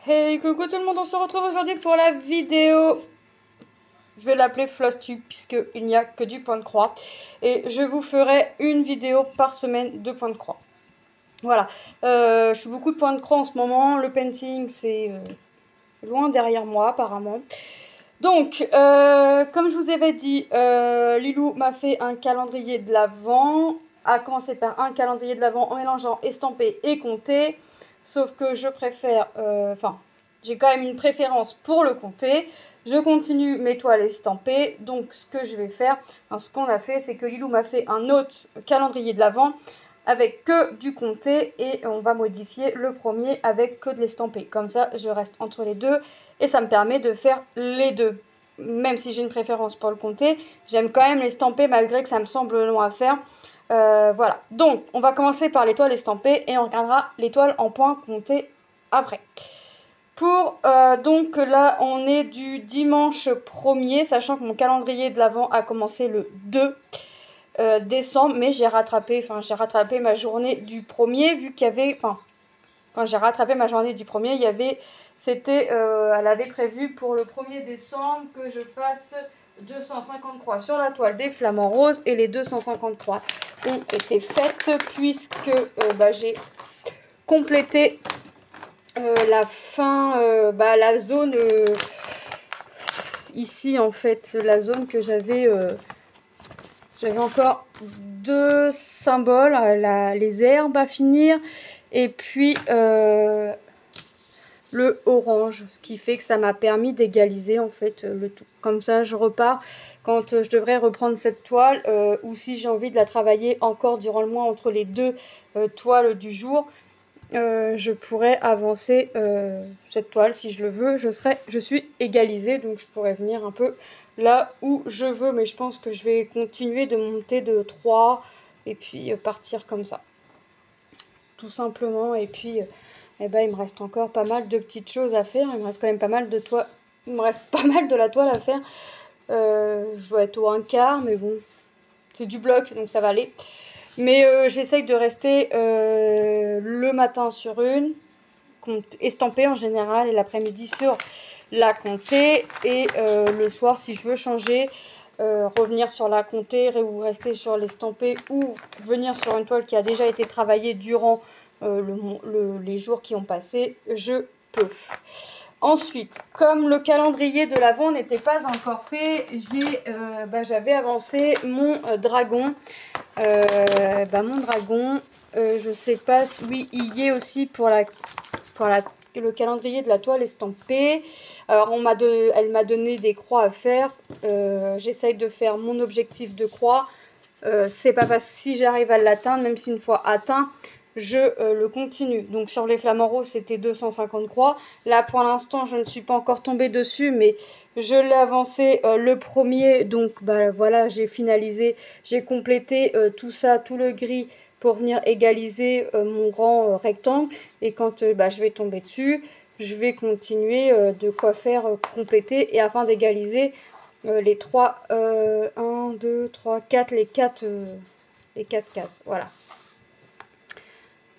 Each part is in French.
Hey, coucou tout le monde, on se retrouve aujourd'hui pour la vidéo. Je vais l'appeler Flosstube puisqu'il n'y a que du point de croix. Et je vous ferai une vidéo par semaine de point de croix. Voilà, je suis beaucoup de points de croix en ce moment. Le painting, c'est loin derrière moi apparemment. Donc, comme je vous avais dit, Lilou m'a fait un calendrier de l'Avent. A commencé par un calendrier de l'Avent en mélangeant estampé et compté. Sauf que je préfère, j'ai quand même une préférence pour le compté. Je continue mes toiles estampées. Donc, ce que je vais faire, ce qu'on a fait, c'est que Lilou m'a fait un autre calendrier de l'Avent avec que du comté et on va modifier le premier avec que de l'estampé. Comme ça, je reste entre les deux et ça me permet de faire les deux. Même si j'ai une préférence pour le comté, j'aime quand même l'estampé malgré que ça me semble long à faire. Voilà, donc on va commencer par l'étoile estampée et on regardera l'étoile en point comté après. Donc là, on est du dimanche 1er, sachant que mon calendrier de l'Avent a commencé le 2 décembre, mais j'ai rattrapé ma journée du 1er, vu qu'il y avait, quand j'ai rattrapé ma journée du 1er, il y avait, elle avait prévu pour le 1er décembre que je fasse 250 croix sur la toile des flamants roses, et les 250 croix ont été faites, puisque j'ai complété la fin, la zone, ici en fait, la zone que j'avais... J'avais encore deux symboles, les herbes à finir, et puis le orange, ce qui fait que ça m'a permis d'égaliser en fait le tout. Comme ça, je repars quand je devrais reprendre cette toile, ou si j'ai envie de la travailler encore durant le mois entre les deux toiles du jour, je pourrais avancer cette toile si je le veux. Je suis égalisée, donc je pourrais venir un peu là où je veux, mais je pense que je vais continuer de monter de 3 et puis partir comme ça, tout simplement. Et puis il me reste encore pas mal de petites choses à faire. Il me reste quand même pas mal de toile, il me reste pas mal de la toile à faire. Je dois être au 1/4, mais bon, c'est du bloc, donc ça va aller. Mais j'essaye de rester le matin sur une estampée en général, et l'après-midi sur la comté, et le soir si je veux changer, revenir sur la comté ou rester sur l'estampé, ou venir sur une toile qui a déjà été travaillée durant les jours qui ont passé, je peux. Ensuite, comme le calendrier de l'Avent n'était pas encore fait, j'avais avancé mon dragon. Mon dragon, je sais pas si oui, il y est aussi pour le calendrier de la toile estampée. Alors elle m'a donné des croix à faire. J'essaye de faire mon objectif de croix. C'est pas parce que si j'arrive à l'atteindre, même si une fois atteint, je le continue. Donc sur les flamants roses, c'était 250 croix. Là, pour l'instant, je ne suis pas encore tombée dessus, mais je l'ai avancé le premier. Donc voilà, j'ai finalisé, j'ai complété tout ça, tout le gris, pour venir égaliser mon grand rectangle. Et quand je vais tomber dessus, je vais continuer de quoi faire compléter, et afin d'égaliser les 3, 1, 2, 3, 4, les 4 cases. Voilà.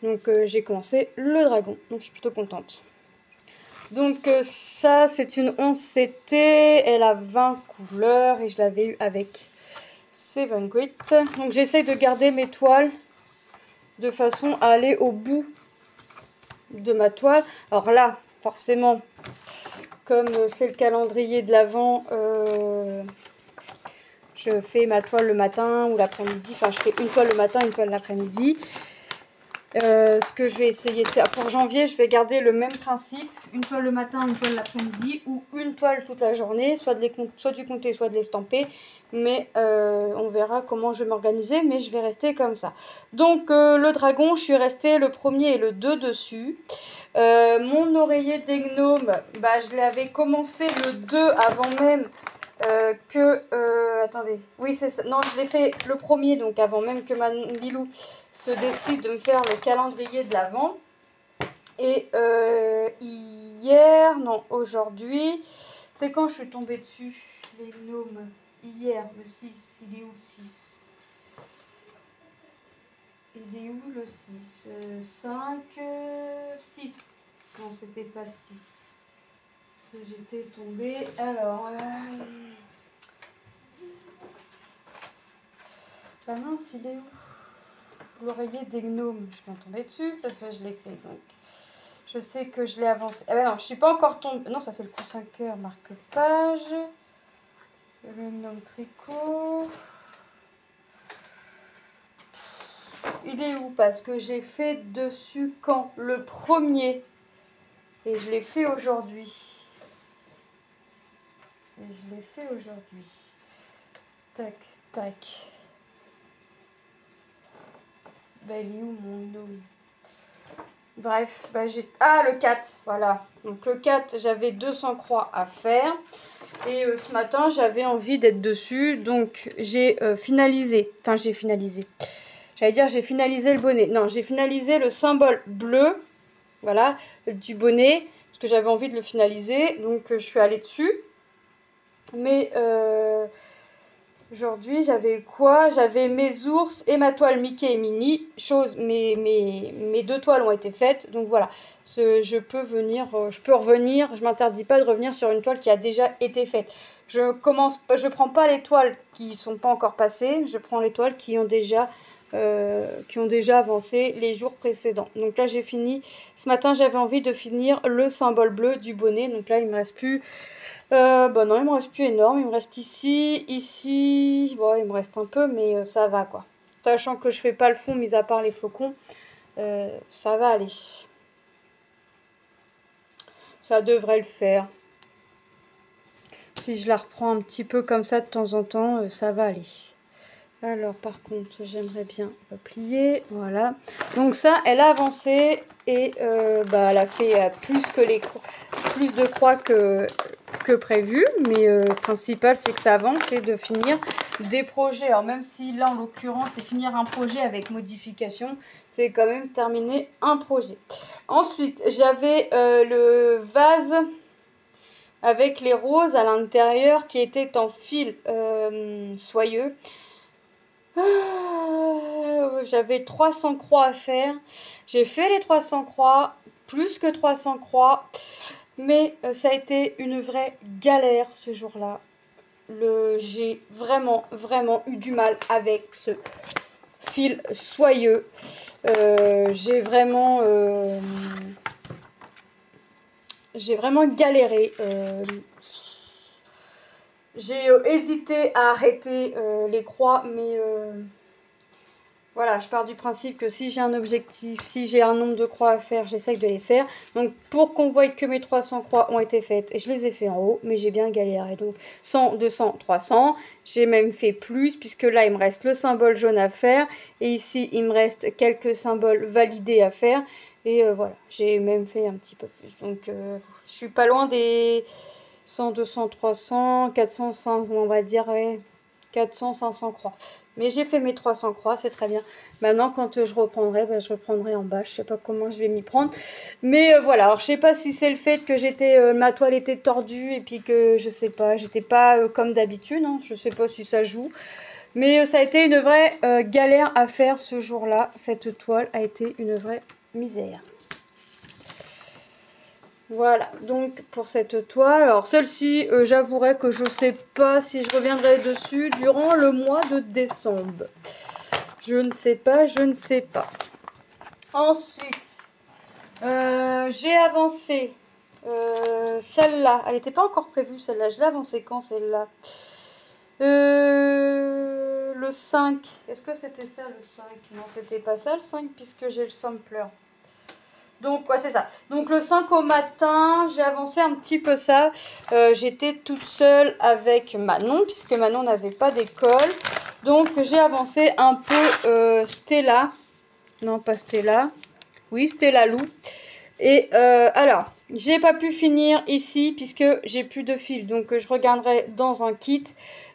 Donc j'ai commencé le dragon, donc je suis plutôt contente. Donc ça, c'est une 11CT, elle a 20 couleurs et je l'avais eu avec Seven Grit. Donc j'essaye de garder mes toiles de façon à aller au bout de ma toile. Alors là, forcément, comme c'est le calendrier de l'Avent, je fais ma toile le matin ou l'après-midi. Enfin, je fais une toile le matin, une toile l'après-midi. Ce que je vais essayer de faire pour janvier, je vais garder le même principe, une toile le matin, une toile l'après-midi, ou une toile toute la journée, soit du comté, soit de l'estampé, mais on verra comment je vais m'organiser, mais je vais rester comme ça. Donc le dragon, je suis restée le 1er et le 2 dessus. Mon oreiller des gnomes, je l'avais commencé le 2 avant même attendez, oui c'est ça, non je l'ai fait le 1er, donc avant même que ma Lilou se décide de me faire le calendrier de l'Avent. Et aujourd'hui, c'est quand je suis tombée dessus, les gnomes, hier, le 6, il est où le 6? Il est où le 6? 5, 6. Non, c'était pas le 6. Parce que j'étais tombée. Alors... Ah mince, il est où? L'oreiller des gnomes. Je viens tomber dessus parce que je l'ai fait. Donc, je sais que je l'ai avancé. Ah ben non, je suis pas encore tombée. Non, ça c'est le coussin cœur, marque-page. Le gnome tricot. Il est où? Parce que j'ai fait dessus quand? Le premier. Et je l'ai fait aujourd'hui. Tac, tac. Bah, il est où mon gnome? Bref, bah j'ai... Ah, le 4, voilà. Donc le 4, j'avais 200 croix à faire. Et ce matin, j'avais envie d'être dessus. Donc j'ai finalisé. Enfin, j'ai finalisé. J'allais dire, j'ai finalisé le bonnet. Non, j'ai finalisé le symbole bleu. Voilà, du bonnet. Parce que j'avais envie de le finaliser. Donc je suis allée dessus. Mais... aujourd'hui, j'avais quoi? J'avais mes ours et ma toile Mickey et Minnie. Mes deux toiles ont été faites. Donc voilà, je peux revenir. Je m'interdis pas de revenir sur une toile qui a déjà été faite. Je prends pas les toiles qui sont pas encore passées. Je prends les toiles qui ont déjà avancé les jours précédents. Donc là, j'ai fini. Ce matin, j'avais envie de finir le symbole bleu du bonnet. Donc là, il me reste plus... bah non, il me reste plus énorme. Il me reste ici. Bon, il me reste un peu, mais ça va quoi. Sachant que je fais pas le fond, mis à part les flocons, ça va aller. Ça devrait le faire. Si je la reprends un petit peu comme ça de temps en temps, ça va aller. Alors par contre, j'aimerais bien replier. Voilà. Donc ça, elle a avancé et bah, elle a fait plus de croix que prévu. Mais le principal, c'est que ça avance et de finir des projets. Alors même si là, en l'occurrence, c'est finir un projet avec modification, c'est quand même terminer un projet. Ensuite, j'avais le vase avec les roses à l'intérieur qui était en fil soyeux. J'avais 300 croix à faire. J'ai fait les 300 croix, plus que 300 croix. Mais ça a été une vraie galère ce jour-là. J'ai vraiment eu du mal avec ce fil soyeux. J'ai vraiment galéré. J'ai hésité à arrêter les croix, mais voilà, je pars du principe que si j'ai un objectif, si j'ai un nombre de croix à faire, j'essaye de les faire. Donc pour qu'on voie que mes 300 croix ont été faites, et je les ai fait en haut, mais j'ai bien galéré. Donc 100, 200, 300, j'ai même fait plus, puisque là il me reste le symbole jaune à faire, et ici il me reste quelques symboles validés à faire. Et voilà, j'ai même fait un petit peu plus. Donc je suis pas loin des 100, 200, 300, 400, 500, on va dire, ouais, 400, 500 croix. Mais j'ai fait mes 300 croix, c'est très bien. Maintenant, quand je reprendrai, bah, je reprendrai en bas. Je sais pas comment je vais m'y prendre. Mais voilà, alors je sais pas si c'est le fait que ma toile était tordue et puis que, je sais pas, j'étais pas comme d'habitude. Hein, je sais pas si ça joue. Mais ça a été une vraie galère à faire ce jour-là. Cette toile a été une vraie misère. Voilà, donc pour cette toile, alors celle-ci, j'avouerai que je ne sais pas si je reviendrai dessus durant le mois de décembre. Je ne sais pas, je ne sais pas. Ensuite, j'ai avancé celle-là. Elle n'était pas encore prévue, celle-là. Je l'ai avancée quand, celle-là? Le 5. Est-ce que c'était ça, le 5? Non, c'était pas ça, le 5, puisque j'ai le sampler. Donc, ouais, c'est ça. Donc, le 5 au matin, j'ai avancé un petit peu ça. J'étais toute seule avec Manon, puisque Manon n'avait pas d'école. Donc, j'ai avancé un peu Stella. Non, pas Stella. Oui, Stella Lou. Et alors, j'ai pas pu finir ici, puisque j'ai plus de fil. Donc, je regarderai dans un kit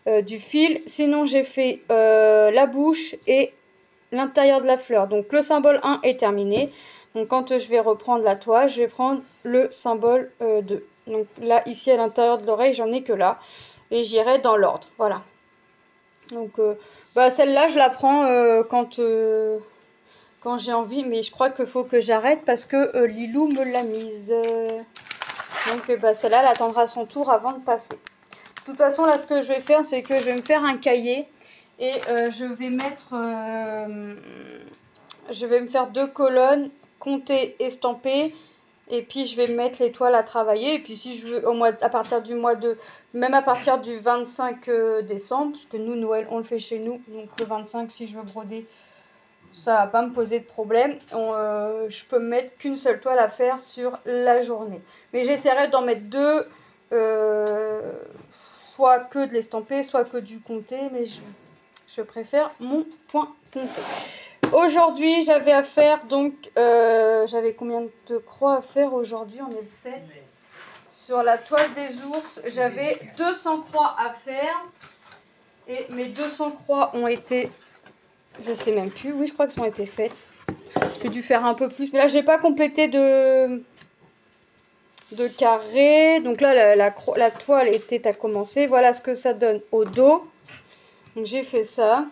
du fil. Sinon, j'ai fait la bouche et l'intérieur de la fleur. Donc, le symbole 1 est terminé. Donc quand je vais reprendre la toile, je vais prendre le symbole 2. Donc là, ici à l'intérieur de l'oreille, j'en ai que là. Et j'irai dans l'ordre. Voilà. Donc bah, celle-là, je la prends quand quand j'ai envie. Mais je crois qu'il faut que j'arrête parce que Lilou me l'a mise. Donc bah, celle-là, elle attendra son tour avant de passer. De toute façon, là, ce que je vais faire, c'est que je vais me faire un cahier. Et je vais mettre... je vais me faire 2 colonnes, compter, estampées. Et puis je vais mettre les toiles à travailler. Et puis si je veux, à partir du mois de... Même à partir du 25 décembre, parce que nous, Noël, on le fait chez nous. Donc le 25, si je veux broder, ça va pas me poser de problème. Je peux me mettre qu'une seule toile à faire sur la journée. Mais j'essaierai d'en mettre 2. Soit que de l'estamper, soit que du compter. Mais je préfère mon point compté. Aujourd'hui, j'avais à faire, donc, j'avais combien de croix à faire aujourd'hui? On est le 7. Sur la toile des ours, j'avais 200 croix à faire. Et mes 200 croix ont été, je sais même plus, oui, je crois qu'elles ont été faites. J'ai dû faire un peu plus. Mais là, j'ai pas complété de carré. Donc là, la toile était à commencer. Voilà ce que ça donne au dos. Donc j'ai fait ça.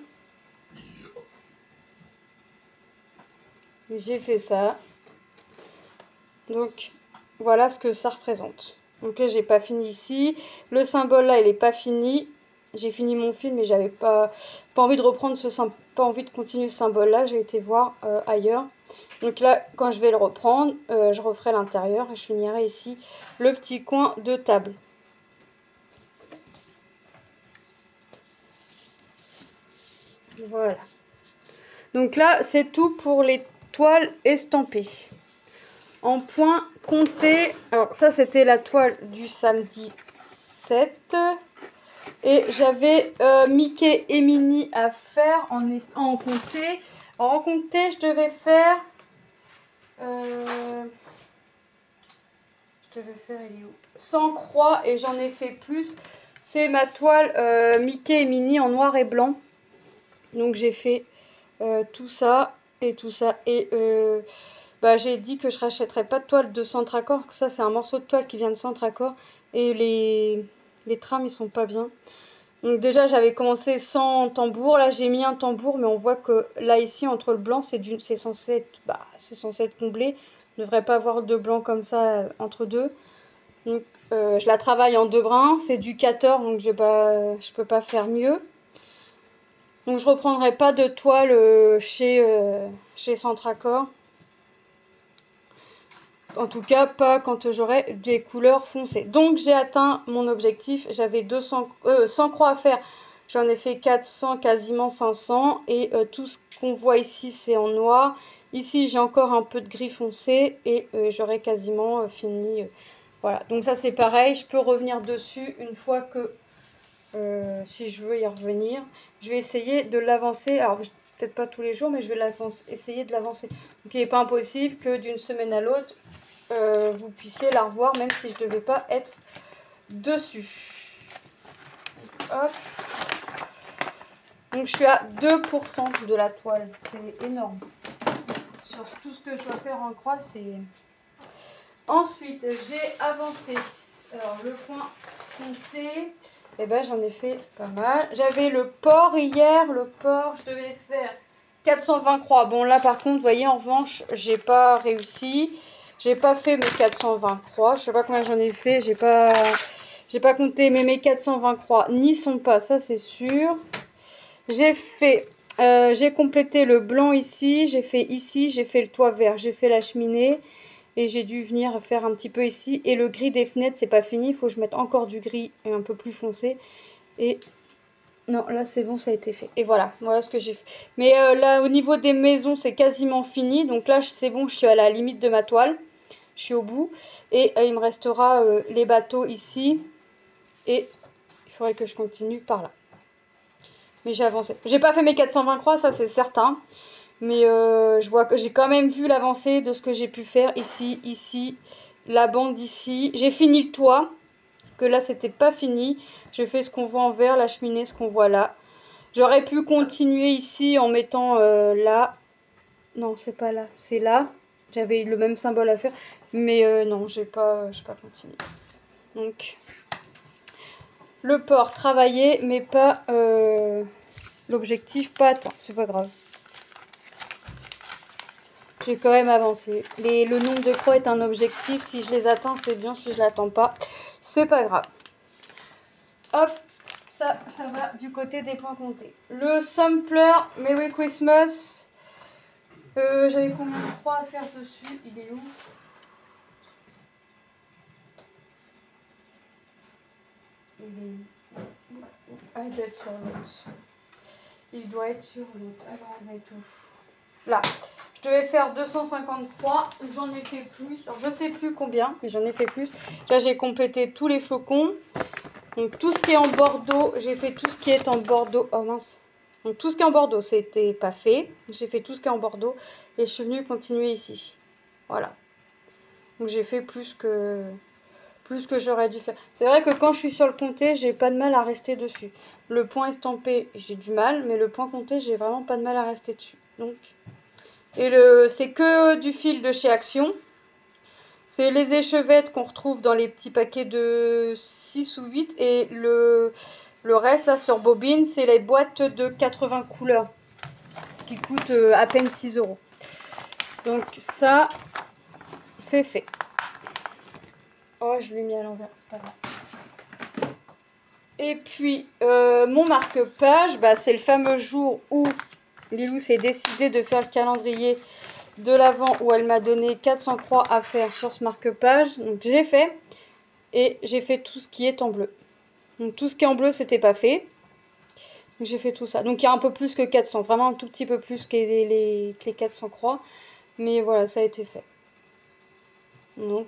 J'ai fait ça. Donc voilà ce que ça représente. Donc là, j'ai pas fini ici. Le symbole là, il est pas fini. J'ai fini mon fil, mais j'avais pas envie de reprendre pas envie de continuer ce symbole là. J'ai été voir ailleurs. Donc là, quand je vais le reprendre, je referai l'intérieur et je finirai ici le petit coin de table. Voilà. Donc là, c'est tout pour les toiles estampées. En point compté, alors ça c'était la toile du samedi 7. Et j'avais Mickey et Minnie à faire en compté. En compté, je devais faire... elle est où, 100 croix et j'en ai fait plus. C'est ma toile Mickey et Minnie en noir et blanc. Donc j'ai fait tout ça et tout ça. Et bah, j'ai dit que je rachèterais pas de toile de Centracor. Ça c'est un morceau de toile qui vient de Centracor. Et les trames ils sont pas bien. Donc déjà j'avais commencé sans tambour. Là j'ai mis un tambour. Mais on voit que là ici entre le blanc c'est censé être comblé. Il ne devrait pas avoir de blanc comme ça entre deux. Donc je la travaille en 2 brins. C'est du 14 donc je peux pas faire mieux. Donc je reprendrai pas de toile chez Centracor. En tout cas pas quand j'aurai des couleurs foncées. Donc j'ai atteint mon objectif. J'avais 100 croix à faire. J'en ai fait 400, quasiment 500. Et tout ce qu'on voit ici c'est en noir. Ici j'ai encore un peu de gris foncé. Et j'aurai quasiment fini. Voilà, donc ça c'est pareil. Je peux revenir dessus une fois que... si je veux y revenir. Je vais essayer de l'avancer. Alors, peut-être pas tous les jours, mais je vais essayer de l'avancer. Donc, il n'est pas impossible que d'une semaine à l'autre, vous puissiez la revoir, même si je ne devais pas être dessus. Hop. Donc, je suis à 2% de la toile. C'est énorme. Sur tout ce que je dois faire en croix, c'est... Ensuite, j'ai avancé. Alors, le point compté... Et ben j'en ai fait pas mal. J'avais le porc hier. Le porc, je devais faire 420 croix. Bon là par contre, vous voyez, en revanche, j'ai pas réussi. J'ai pas fait mes 420 croix. Je sais pas combien j'en ai fait. J'ai pas compté, mais mes 420 croix n'y sont pas, ça c'est sûr. J'ai fait... j'ai complété le blanc ici. J'ai fait ici. J'ai fait le toit vert. J'ai fait la cheminée. Et j'ai dû venir faire un petit peu ici. Et le gris des fenêtres, c'est pas fini. Il faut que je mette encore du gris un peu plus foncé. Et non, là c'est bon, ça a été fait. Et voilà ce que j'ai fait. Mais là, au niveau des maisons, c'est quasiment fini. Donc là, c'est bon, je suis à la limite de ma toile. Je suis au bout. Et il me restera les bateaux ici. Et il faudrait que je continue par là. Mais j'ai avancé. J'ai pas fait mes 420 croix, ça c'est certain. Mais je vois que j'ai quand même vu l'avancée de ce que j'ai pu faire ici, la bande ici. J'ai fini le toit, que là c'était pas fini. J'ai fait ce qu'on voit en vert, la cheminée, ce qu'on voit là. J'aurais pu continuer ici en mettant là. Non, c'est pas là, c'est là. J'avais le même symbole à faire. Mais non, j'ai pas continué. Donc, le porc travaillé, mais pas l'objectif, pas attends, c'est pas grave. j'ai quand même avancé. Le nombre de croix est un objectif. Si je les atteins, c'est bien. Si je l'attends pas, c'est pas grave. Hop, ça va du côté des points comptés. Le sampler Merry Christmas. J'avais combien de croix à faire dessus? Il est où? Ah, il doit être sur l'autre. Il doit être sur l'autre. Alors, on va être où? Là. Je devais faire 253. J'en ai fait plus. Alors, je sais plus combien, mais j'en ai fait plus. Là, j'ai complété tous les flocons. Donc, tout ce qui est en bordeaux, j'ai fait tout ce qui est en bordeaux. Oh mince. Donc, tout ce qui est en bordeaux, c'était pas fait. J'ai fait tout ce qui est en bordeaux. Et je suis venue continuer ici. Voilà. Donc, j'ai fait plus que j'aurais dû faire. C'est vrai que quand je suis sur le comté, j'ai pas de mal à rester dessus. Le point estampé, j'ai du mal, mais le point compté, j'ai vraiment pas de mal à rester dessus. Donc, et c'est que du fil de chez Action. C'est les échevettes qu'on retrouve dans les petits paquets de 6 ou 8. Et le reste, là, sur Bobine, c'est les boîtes de 80 couleurs qui coûtent à peine 6 €. Donc ça, c'est fait. Oh, je l'ai mis à l'envers, c'est pas grave. Et puis, mon marque-page, bah, c'est le fameux jour où Lilou s'est décidé de faire le calendrier de l'Avent, où elle m'a donné 400 croix à faire sur ce marque-page. Donc, j'ai fait. Et j'ai fait tout ce qui est en bleu. Donc, tout ce qui est en bleu, c'était pas fait. Donc, j'ai fait tout ça. Donc, il y a un peu plus que 400. Vraiment un tout petit peu plus que les 400 croix. Mais voilà, ça a été fait. Donc...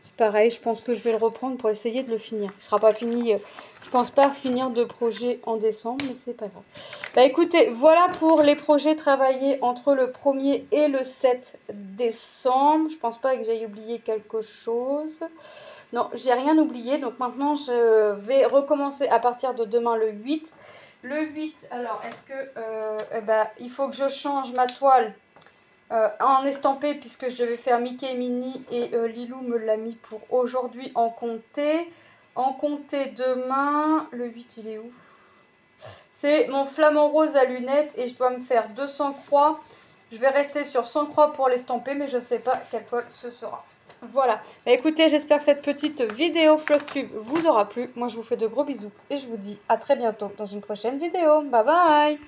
c'est pareil, je pense que je vais le reprendre pour essayer de le finir. Il ne sera pas fini, je pense pas finir de projet en décembre, mais c'est pas grave. Bah écoutez, voilà pour les projets travaillés entre le 1er et le 7 décembre. Je pense pas que j'aille oublié quelque chose. Non, j'ai rien oublié, donc maintenant je vais recommencer à partir de demain le 8. Le 8, alors est-ce que il faut que je change ma toile en estampé, puisque je devais faire Mickey et Minnie, et Lilou me l'a mis pour aujourd'hui en comté. En comté demain, le 8 il est où? C'est mon flamant rose à lunettes et je dois me faire 200 croix. Je vais rester sur 100 croix pour l'estamper, mais je ne sais pas quelle toile ce sera. Voilà. Bah, écoutez, j'espère que cette petite vidéo Flosstube vous aura plu. Moi, je vous fais de gros bisous et je vous dis à très bientôt dans une prochaine vidéo. Bye bye!